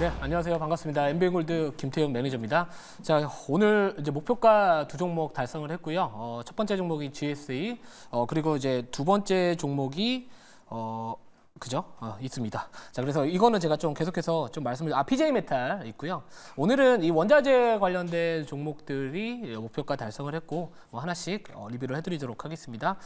네, 안녕하세요. 반갑습니다. MB골드 김태형 매니저입니다. 자, 오늘 이제 목표가 두 종목 달성을 했고요. 첫 번째 종목이 GSE, 그리고 이제 두 번째 종목이 그죠? 있습니다. 자, 그래서 이거는 제가 좀 계속해서 좀 PJ 메탈 있고요. 오늘은 이 원자재 관련된 종목들이 목표가 달성을 했고, 하나씩 리뷰를 해드리도록 하겠습니다.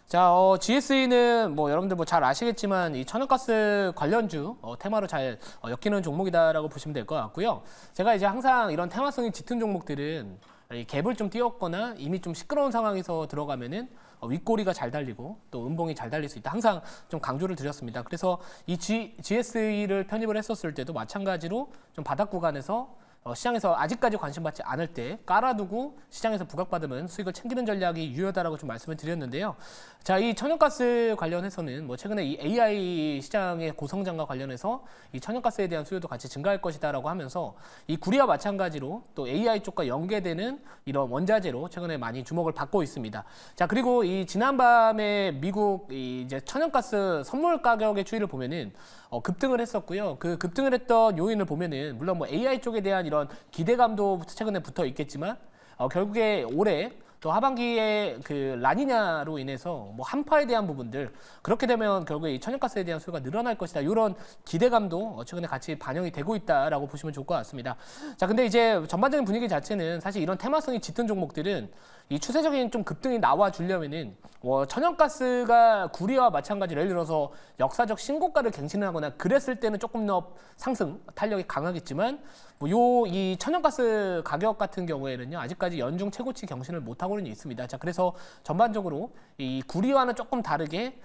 자, GSE는 여러분들 잘 아시겠지만 이 천연가스 관련주 테마로 잘 엮이는 종목이다라고 보시면 될 것 같고요. 제가 이제 항상 이런 테마성이 짙은 종목들은 이 갭을 좀 띄웠거나 이미 좀 시끄러운 상황에서 들어가면은 윗꼬리가 잘 달리고 또 음봉이 잘 달릴 수 있다. 항상 좀 강조를 드렸습니다. 그래서 이 GSE를 편입을 했었을 때도 마찬가지로 좀 바닥 구간에서 시장에서 아직까지 관심받지 않을 때 깔아두고 시장에서 부각받으면 수익을 챙기는 전략이 유효하다라고 좀 말씀을 드렸는데요. 자, 이 천연가스 관련해서는 최근에 이 AI 시장의 고성장과 관련해서 이 천연가스에 대한 수요도 같이 증가할 것이다라고 하면서 이 구리와 마찬가지로 또 AI 쪽과 연계되는 이런 원자재로 최근에 많이 주목을 받고 있습니다. 자, 그리고 이 지난밤에 미국 이제 천연가스 선물 가격의 추이를 보면은 급등을 했었고요. 그 급등을 했던 요인을 보면은 물론 AI 쪽에 대한 이런 기대감도 최근에 붙어 있겠지만 결국에 올해 또 하반기에 그 라니냐로 인해서 한파에 대한 부분들 그렇게 되면 결국에 이 천연가스에 대한 수요가 늘어날 것이다. 이런 기대감도 최근에 같이 반영이 되고 있다라고 보시면 좋을 것 같습니다. 자, 근데 이제 전반적인 분위기 자체는 사실 이런 테마성이 짙은 종목들은 이 추세적인 좀 급등이 나와 주려면은 천연가스가 구리와 마찬가지로 예를 들어서 역사적 신고가를 갱신하거나 그랬을 때는 조금 더 상승 탄력이 강하겠지만 이 천연가스 가격 같은 경우에는요 아직까지 연중 최고치 경신을 못 하고는 있습니다. 자, 그래서 전반적으로 이 구리와는 조금 다르게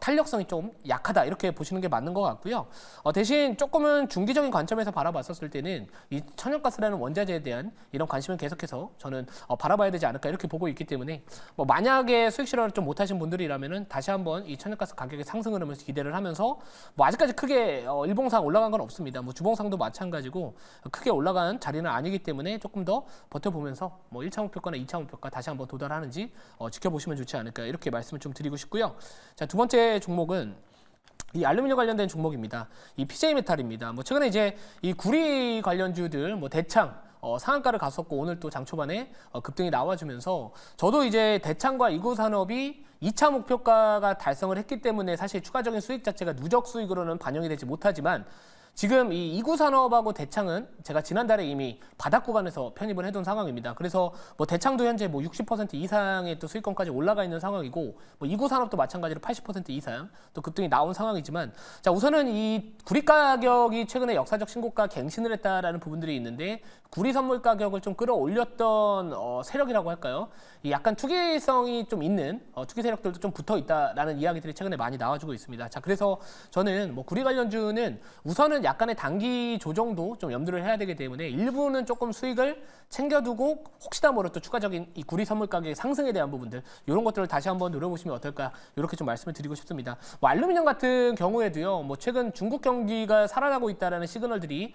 탄력성이 좀 약하다 이렇게 보시는 게 맞는 것 같고요. 대신 조금은 중기적인 관점에서 바라봤었을 때는 이 천연가스라는 원자재에 대한 이런 관심을 계속해서 저는 바라봐야 되지 않을까 이렇게 보고 있기 때문에 만약에 수익 실현을 좀 못하신 분들이라면은 다시 한번 이 천연가스 가격의 상승 흐름을 기대를 하면서 아직까지 크게 일봉상 올라간 건 없습니다. 주봉상도 마찬가지고 크게 올라간 자리는 아니기 때문에 조금 더 버텨보면서 1차 목표가나 2차 목표가 다시 한번 도달하는지 지켜보시면 좋지 않을까 이렇게 말씀을 좀 드리고 싶고요. 자, 두 번째 종목은 이 알루미늄 관련된 종목입니다. 이 PJ 메탈입니다. 최근에 이제 이 구리 관련주들 대창 상한가를 갔었고 오늘 또 장 초반에 급등이 나와주면서 저도 이제 대창과 이구산업이 2차 목표가가 달성을 했기 때문에 사실 추가적인 수익 자체가 누적 수익으로는 반영이 되지 못하지만 지금 이 이구산업하고 대창은 제가 지난달에 이미 바닥 구간에서 편입을 해둔 상황입니다. 그래서 대창도 현재 60% 이상의 또 수익권까지 올라가 있는 상황이고 이구산업도 마찬가지로 80% 이상 또 급등이 나온 상황이지만 자, 우선은 이 구리 가격이 최근에 역사적 신고가 갱신을 했다라는 부분들이 있는데 구리 선물 가격을 좀 끌어올렸던 세력이라고 할까요? 이 약간 투기성이 좀 있는 투기 세력들도 좀 붙어 있다라는 이야기들이 최근에 많이 나와주고 있습니다. 자, 그래서 저는 구리 관련주는 우선은 약간의 단기 조정도 좀 염두를 해야 되기 때문에 일부는 조금 수익을 챙겨두고 혹시나 모를 또 추가적인 이 구리 선물 가격의 상승에 대한 부분들 이런 것들을 다시 한번 노려보시면 어떨까 이렇게 좀 말씀을 드리고 싶습니다. 알루미늄 같은 경우에도요 최근 중국 경기가 살아나고 있다라는 시그널들이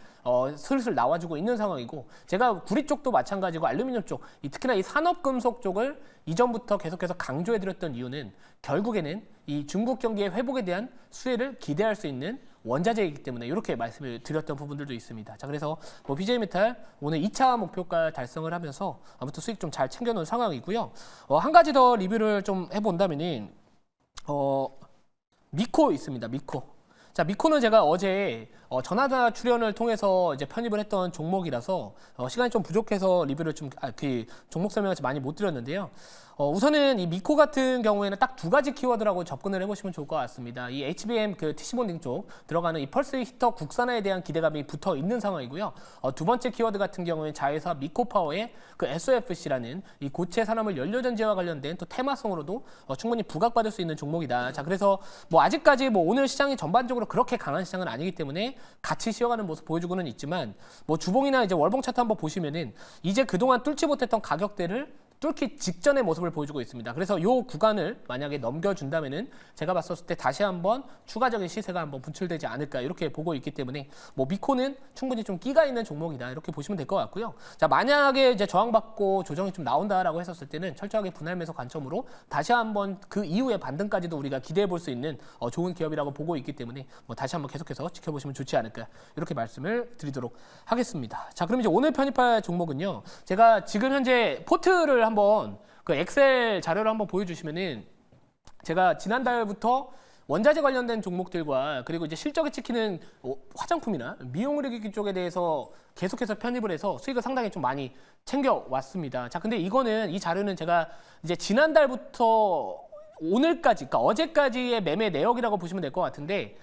슬슬 나와주고 있는 상황이고 제가 구리 쪽도 마찬가지고 알루미늄 쪽 특히나 이 산업금속 쪽을 이전부터 계속해서 강조해드렸던 이유는 결국에는 이 중국 경기의 회복에 대한 수혜를 기대할 수 있는 원자재이기 때문에 이렇게 말씀을 드렸던 부분들도 있습니다. 자, 그래서 BJ메탈 오늘 2차 목표가 달성을 하면서 아무튼 수익 좀 잘 챙겨놓은 상황이고요. 한 가지 더 리뷰를 좀 해본다면은 미코 있습니다. 미코. 자, 미코는 제가 어제 전화자 출연을 통해서 이제 편입을 했던 종목이라서 시간이 좀 부족해서 리뷰를 그 종목 설명을 많이 못 드렸는데요. 우선은 이 미코 같은 경우에는 딱 두 가지 키워드라고 접근을 해보시면 좋을 것 같습니다. 이 HBM TC 본딩 쪽 들어가는 이 펄스 히터 국산화에 대한 기대감이 붙어 있는 상황이고요. 두 번째 키워드 같은 경우에는 자회사 미코파워의 그 SOFC라는 이 고체 산화물 연료전지와 관련된 또 테마성으로도 충분히 부각받을 수 있는 종목이다. 자, 그래서 아직까지 오늘 시장이 전반적으로 그렇게 강한 시장은 아니기 때문에 같이 쉬어가는 모습 보여주고는 있지만 주봉이나 이제 월봉 차트 한번 보시면은 이제 그동안 뚫지 못했던 가격대를 뚫기 직전의 모습을 보여주고 있습니다. 그래서 이 구간을 만약에 넘겨준다면은 제가 봤었을 때 다시 한번 추가적인 시세가 한번 분출되지 않을까 이렇게 보고 있기 때문에 뭐 미코는 충분히 좀 끼가 있는 종목이다 이렇게 보시면 될 것 같고요. 자, 만약에 이제 저항받고 조정이 좀 나온다라고 했었을 때는 철저하게 분할 매수 관점으로 다시 한번 그 이후의 반등까지도 우리가 기대해 볼 수 있는 좋은 기업이라고 보고 있기 때문에 뭐 다시 한번 계속해서 지켜보시면 좋지 않을까 이렇게 말씀을 드리도록 하겠습니다. 자, 그럼 이제 오늘 편입할 종목은요. 제가 지금 현재 포트를 한번 그 엑셀 자료를 한번 보여주시면은 제가 지난달부터 원자재 관련된 종목들과 그리고 이제 실적에 찍히는 화장품이나 미용 의료기기 쪽에 대해서 계속해서 편입을 해서 수익을 상당히 좀 많이 챙겨왔습니다. 자, 근데 이 자료는 제가 이제 지난달부터 오늘까지, 그러니까 어제까지의 매매 내역이라고 보시면 될 것 같은데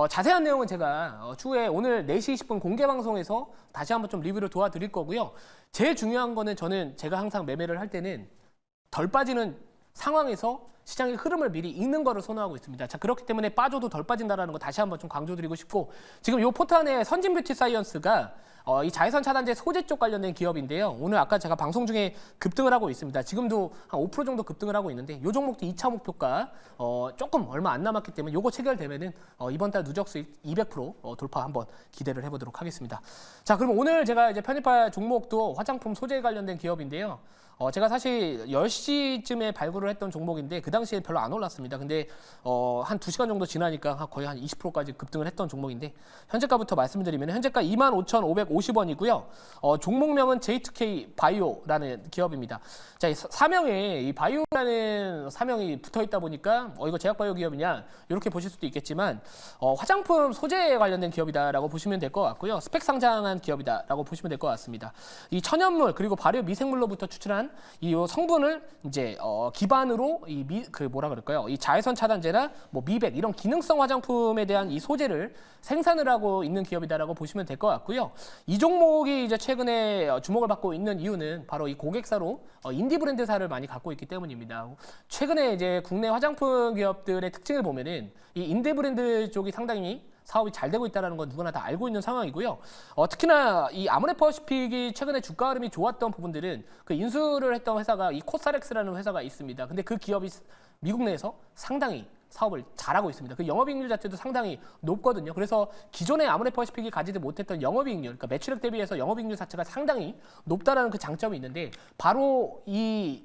자세한 내용은 제가 추후에 오늘 4시 20분 공개 방송에서 다시 한번 좀 리뷰를 도와드릴 거고요. 제일 중요한 거는 저는 제가 항상 매매를 할 때는 덜 빠지는 상황에서 시장의 흐름을 미리 읽는 거를 선호하고 있습니다. 자, 그렇기 때문에 빠져도 덜 빠진다라는 거 다시 한번 좀 강조드리고 싶고, 지금 이 포트 안에 선진뷰티 사이언스가 이 자외선 차단제 소재 쪽 관련된 기업인데요. 오늘 아까 제가 방송 중에 급등을 하고 있습니다. 지금도 한 5% 정도 급등을 하고 있는데 이 종목도 2차 목표가 조금 얼마 안 남았기 때문에 요거 체결되면은 이번 달 누적 수익 200% 돌파 한번 기대를 해보도록 하겠습니다. 자, 그럼 오늘 제가 이제 편입할 종목도 화장품 소재 관련된 기업인데요. 제가 사실 10시쯤에 발굴을 했던 종목인데 그 당시에 별로 안 올랐습니다. 근데 한 2시간 정도 지나니까 거의 한 20%까지 급등을 했던 종목인데 현재가부터 말씀드리면 현재가 25,550원이고요. 종목명은 J2K 바이오라는 기업입니다. 자, 이 사명에 이 바이오라는 사명이 붙어 있다 보니까 이거 제약바이오 기업이냐 이렇게 보실 수도 있겠지만 화장품 소재에 관련된 기업이다라고 보시면 될 것 같고요. 스펙 상장한 기업이다라고 보시면 될 것 같습니다. 이 천연물 그리고 발효 미생물로부터 추출한 이 성분을 이제 기반으로 이 자외선 차단제나 뭐 미백 이런 기능성 화장품에 대한 이 소재를 생산을 하고 있는 기업이다라고 보시면 될 것 같고요. 이 종목이 이제 최근에 주목을 받고 있는 이유는 바로 이 고객사로 인디 브랜드사를 많이 갖고 있기 때문입니다. 최근에 이제 국내 화장품 기업들의 특징을 보면은 이 인디 브랜드 쪽이 상당히 사업이 잘 되고 있다는 건 누구나 다 알고 있는 상황이고요. 특히나 이 아모레퍼시픽이 최근에 주가 흐름이 좋았던 부분들은 그 인수를 했던 회사가 이 코사렉스라는 회사가 있습니다. 근데 그 기업이 미국 내에서 상당히 사업을 잘하고 있습니다. 그 영업이익률 자체도 상당히 높거든요. 그래서 기존의 아모레퍼시픽이 가지지 못했던 영업이익률, 그러니까 매출액 대비해서 영업이익률 자체가 상당히 높다라는 그 장점이 있는데 바로 이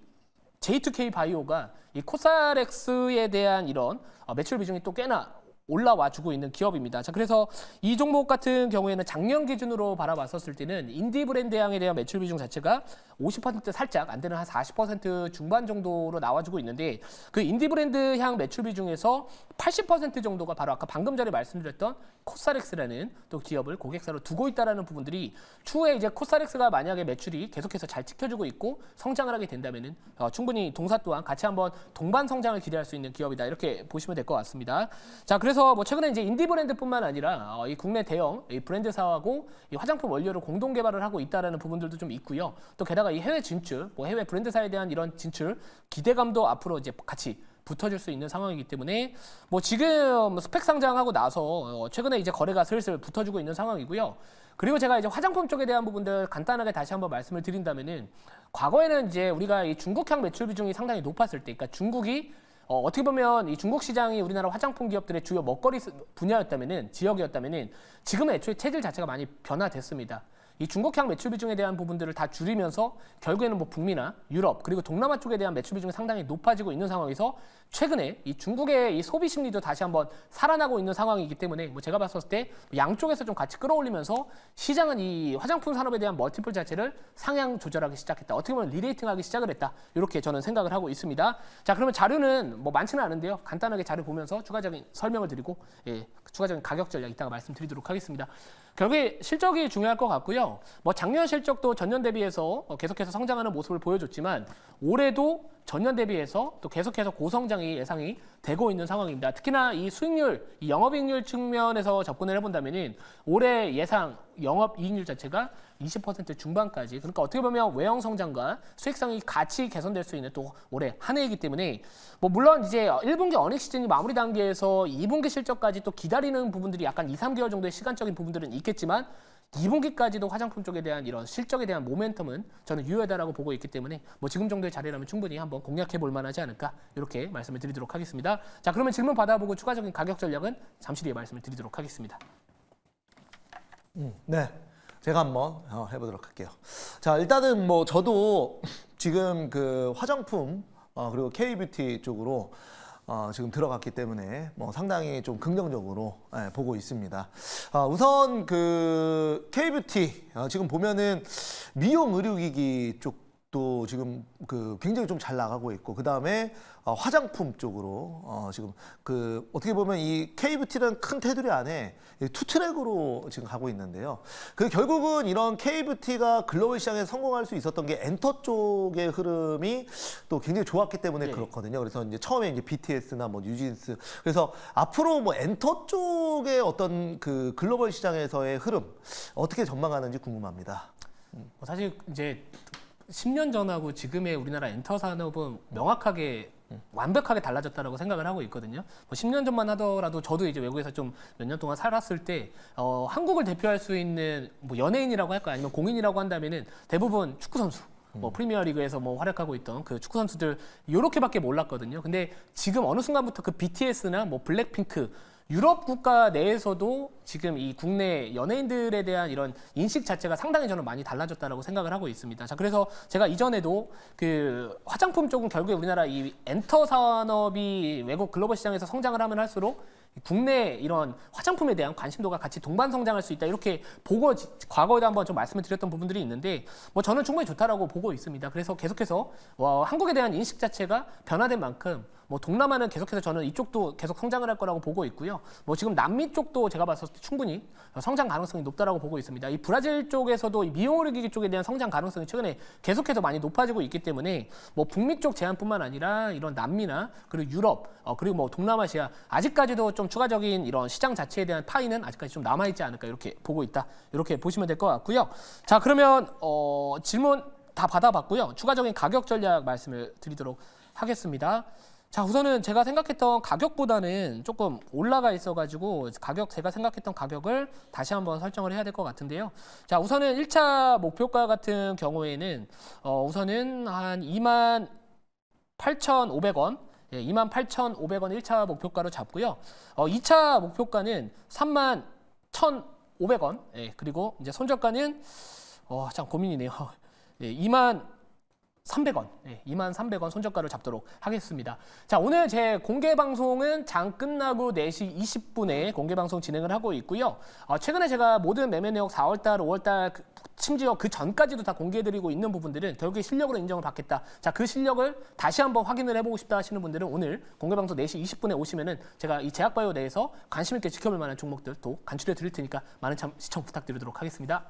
J2K 바이오가 이 코사렉스에 대한 이런 매출 비중이 또 꽤나 올라와 주고 있는 기업입니다. 자, 그래서 이 종목 같은 경우에는 작년 기준으로 바라봤었을 때는 인디 브랜드 향에 대한 매출 비중 자체가 50% 살짝 안 되는 한 40% 중반 정도로 나와주고 있는데 그 인디 브랜드 향 매출 비중에서 80% 정도가 바로 아까 방금 전에 말씀드렸던 코사렉스라는 또 기업을 고객사로 두고 있다라는 부분들이 추후에 이제 코사렉스가 만약에 매출이 계속해서 잘 지켜주고 있고 성장을 하게 된다면은 충분히 동사 또한 같이 한번 동반 성장을 기대할 수 있는 기업이다 이렇게 보시면 될 것 같습니다. 자, 그래서 뭐 최근에 이제 인디 브랜드뿐만 아니라 이 국내 대형 이 브랜드사하고 이 화장품 원료를 공동 개발을 하고 있다라는 부분들도 좀 있고요. 또 게다가 이 해외 진출, 뭐 해외 브랜드사에 대한 이런 진출 기대감도 앞으로 이제 같이 붙어줄 수 있는 상황이기 때문에 뭐 지금 스펙 상장하고 나서 최근에 이제 거래가 슬슬 붙어주고 있는 상황이고요. 그리고 제가 이제 화장품 쪽에 대한 부분들 간단하게 다시 한번 말씀을 드린다면은 과거에는 이제 우리가 이 중국향 매출 비중이 상당히 높았을 때, 그러니까 중국이 어떻게 보면 이 중국 시장이 우리나라 화장품 기업들의 주요 먹거리 분야였다면은 지역이었다면은 지금은 애초에 체질 자체가 많이 변화됐습니다. 이 중국향 매출 비중에 대한 부분들을 다 줄이면서 결국에는 뭐 북미나 유럽 그리고 동남아 쪽에 대한 매출 비중이 상당히 높아지고 있는 상황에서 최근에 이 중국의 이 소비 심리도 다시 한번 살아나고 있는 상황이기 때문에 뭐 제가 봤을 때 양쪽에서 좀 같이 끌어올리면서 시장은 이 화장품 산업에 대한 멀티플 자체를 상향 조절하기 시작했다. 어떻게 보면 리레이팅하기 시작을 했다. 이렇게 저는 생각을 하고 있습니다. 자, 그러면 자료는 뭐 많지는 않은데요. 간단하게 자료 보면서 추가적인 설명을 드리고 추가적인 가격 전략 이따가 말씀드리도록 하겠습니다. 결국에 실적이 중요할 것 같고요. 뭐 작년 실적도 전년 대비해서 계속해서 성장하는 모습을 보여줬지만 올해도 전년 대비해서 또 계속해서 고성장이 예상이 되고 있는 상황입니다. 특히나 이 수익률, 이 영업이익률 측면에서 접근을 해본다면은 올해 예상 영업이익률 자체가 20% 중반까지, 그러니까 어떻게 보면 외형 성장과 수익성이 같이 개선될 수 있는 또 올해 한 해이기 때문에 뭐 물론 이제 1분기 어닝 시즌이 마무리 단계에서 2분기 실적까지 또 기다리는 부분들이 약간 2, 3개월 정도의 시간적인 부분들은 있겠지만 2분기까지도 화장품 쪽에 대한 이런 실적에 대한 모멘텀은 저는 유효하다라고 보고 있기 때문에 뭐 지금 정도의 자리라면 충분히 한번 공략해 볼 만하지 않을까 이렇게 말씀을 드리도록 하겠습니다. 자, 그러면 질문 받아보고 추가적인 가격 전략은 잠시 뒤에 말씀을 드리도록 하겠습니다. 네, 제가 한번 해보도록 할게요. 자, 일단은 뭐 저도 지금 그 화장품 그리고 K뷰티 쪽으로 지금 들어갔기 때문에 뭐 상당히 좀 긍정적으로 보고 있습니다. 우선 그 K뷰티 지금 보면은 미용 의료기기 쪽도 지금 그 굉장히 좀 잘 나가고 있고, 그 다음에 화장품 쪽으로 지금 그 어떻게 보면 이 K뷰티라는 큰 테두리 안에 투 트랙으로 지금 가고 있는데요. 그 결국은 이런 K뷰티가 글로벌 시장에 성공할 수 있었던 게 엔터 쪽의 흐름이 또 굉장히 좋았기 때문에 그렇거든요. 그래서 이제 처음에 이제 BTS나 뭐 뉴진스, 그래서 앞으로 뭐 엔터 쪽의 어떤 그 글로벌 시장에서의 흐름 어떻게 전망하는지 궁금합니다. 사실 이제 10년 전하고 지금의 우리나라 엔터 산업은 명확하게 완벽하게 달라졌다라고 생각을 하고 있거든요. 뭐 10년 전만 하더라도 저도 이제 외국에서 좀 몇 년 동안 살았을 때 한국을 대표할 수 있는 뭐 연예인이라고 할까요? 아니면 공인이라고 한다면은 대부분 축구 선수. 뭐 프리미어리그에서 뭐 활약하고 있던 그 축구 선수들 요렇게밖에 몰랐거든요. 근데 지금 어느 순간부터 그 BTS나 뭐 블랙핑크 유럽 국가 내에서도 지금 이 국내 연예인들에 대한 이런 인식 자체가 상당히 저는 많이 달라졌다라고 생각을 하고 있습니다. 자, 그래서 제가 이전에도 그 화장품 쪽은 결국에 우리나라 이 엔터 산업이 외국 글로벌 시장에서 성장을 하면 할수록 국내 이런 화장품에 대한 관심도가 같이 동반 성장할 수 있다, 이렇게 보고 과거에도 한번 좀 말씀을 드렸던 부분들이 있는데 뭐 저는 충분히 좋다라고 보고 있습니다. 그래서 계속해서 한국에 대한 인식 자체가 변화된 만큼 뭐 동남아는 계속해서 저는 이쪽도 계속 성장을 할 거라고 보고 있고요. 뭐 지금 남미 쪽도 제가 봤을 때 충분히 성장 가능성이 높다라고 보고 있습니다. 이 브라질 쪽에서도 이 미용 의료기기 쪽에 대한 성장 가능성이 최근에 계속해서 많이 높아지고 있기 때문에 뭐 북미 쪽 제한뿐만 아니라 이런 남미나 그리고 유럽 그리고 뭐 동남아시아 아직까지도 좀 추가적인 이런 시장 자체에 대한 파이는 아직까지 좀 남아있지 않을까 이렇게 보고 있다, 이렇게 보시면 될 것 같고요. 자, 그러면 질문 다 받아봤고요. 추가적인 가격 전략 말씀을 드리도록 하겠습니다. 자, 우선은 제가 생각했던 가격보다는 조금 올라가 있어가지고 제가 생각했던 가격을 다시 한번 설정을 해야 될 것 같은데요. 자, 우선은 1차 목표가 같은 경우에는 우선은 한 28,500원, 28,500원 1차 목표가로 잡고요. 2차 목표가는 31,500원, 그리고 이제 손절가는 참 고민이네요. 23,000원, 23,000원 손절가를 잡도록 하겠습니다. 자, 오늘 제 공개 방송은 장 끝나고 4시 20분에 공개 방송 진행을 하고 있고요. 최근에 제가 모든 매매 내역 4월달, 5월달, 심지어 그 전까지도 다 공개해드리고 있는 부분들은 결국에 실력으로 인정을 받겠다. 자, 그 실력을 다시 한번 확인을 해보고 싶다 하시는 분들은 오늘 공개 방송 4시 20분에 오시면은 제가 이 제약바이오 내에서 관심 있게 지켜볼 만한 종목들 또 간추려 드릴 테니까 많은 시청 부탁드리도록 하겠습니다.